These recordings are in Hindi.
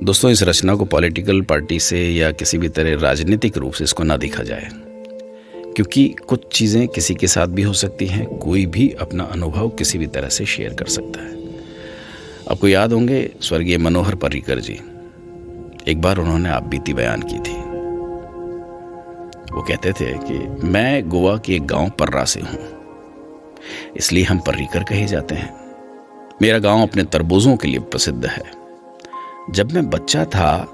दोस्तों, इस रचना को पॉलिटिकल पार्टी से या किसी भी तरह राजनीतिक रूप से इसको ना देखा जाए, क्योंकि कुछ चीज़ें किसी के साथ भी हो सकती हैं। कोई भी अपना अनुभव किसी भी तरह से शेयर कर सकता है। आपको याद होंगे स्वर्गीय मनोहर पर्रिकर जी, एक बार उन्होंने आप बीती बयान की थी। वो कहते थे कि मैं गोवा के एक गांव पर्रा से हूँ, इसलिए हम पर्रिकर कहे जाते हैं। मेरा गांव अपने तरबूजों के लिए प्रसिद्ध है। जब मैं बच्चा था,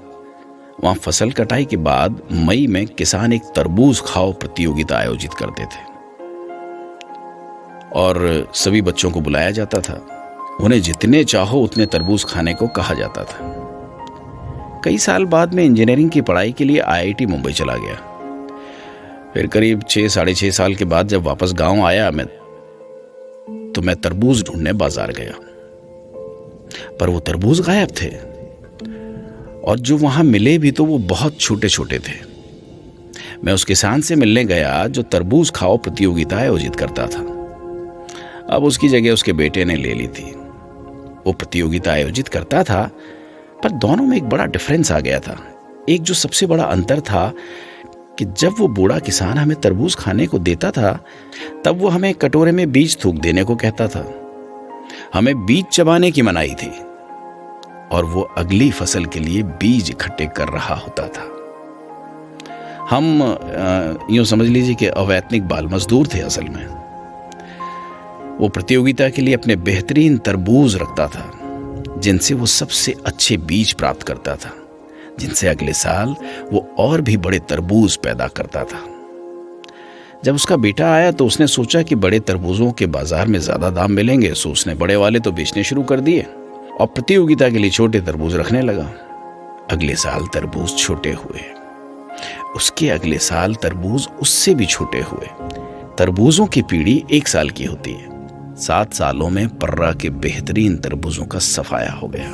वहाँ फसल कटाई के बाद मई में किसान एक तरबूज खाओ प्रतियोगिता आयोजित करते थे और सभी बच्चों को बुलाया जाता था। उन्हें जितने चाहो उतने तरबूज खाने को कहा जाता था। कई साल बाद में इंजीनियरिंग की पढ़ाई के लिए IIT मुंबई चला गया। फिर करीब 6-6.5 साल के बाद जब वापस गांव आया तो मैं तरबूज ढूंढने बाजार गया, पर वो तरबूज गायब थे और जो वहां मिले भी तो वो बहुत छोटे छोटे थे। मैं उस किसान से मिलने गया जो तरबूज खाओ प्रतियोगिता आयोजित करता था। अब उसकी जगह उसके बेटे ने ले ली थी। वो प्रतियोगिता आयोजित करता था, पर दोनों में एक बड़ा डिफरेंस आ गया था। एक जो सबसे बड़ा अंतर था कि जब वो बूढ़ा किसान हमें तरबूज खाने को देता था, तब वो हमें कटोरे में बीज थूक देने को कहता था। हमें बीज चबाने की मनाही थी और वो अगली फसल के लिए बीज इकट्ठे कर रहा होता था। हम यूं समझ लीजिए कि अवैतनिक बाल मजदूर थे असल में। वो प्रतियोगिता के लिए अपने बेहतरीन तरबूज रखता था, जिनसे वो सबसे अच्छे बीज प्राप्त करता था, जिनसे अगले साल वो और भी बड़े तरबूज पैदा करता था। जब उसका बेटा आया तो उसने सोचा कि बड़े तरबूजों के बाजार में ज्यादा दाम मिलेंगे, सो उसने बड़े वाले तो बेचने शुरू कर दिए और प्रतियोगिता के लिए छोटे तरबूज रखने लगा। अगले साल तरबूज छोटे हुए, उसके अगले साल तरबूज उससे भी छोटे हुए। तरबूजों की पीढ़ी 1 साल की होती है। 7 सालों में पर्रा के बेहतरीन तरबूजों का सफाया हो गया।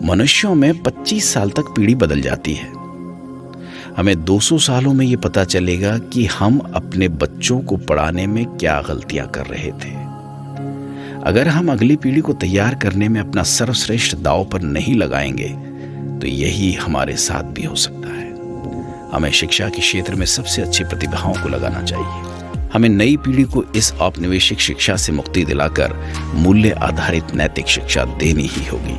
मनुष्यों में 25 साल तक पीढ़ी बदल जाती है। हमें 200 सालों में ये पता चलेगा कि हम अपने बच्चों को पढ़ाने में क्या गलतियां कर रहे थे। अगर हम अगली पीढ़ी को तैयार करने में अपना सर्वश्रेष्ठ दांव पर नहीं लगाएंगे तो यही हमारे साथ भी हो सकता है। हमें शिक्षा के क्षेत्र में सबसे अच्छी प्रतिभाओं को लगाना चाहिए। हमें नई पीढ़ी को इस औपनिवेशिक शिक्षा से मुक्ति दिलाकर मूल्य आधारित नैतिक शिक्षा देनी ही होगी।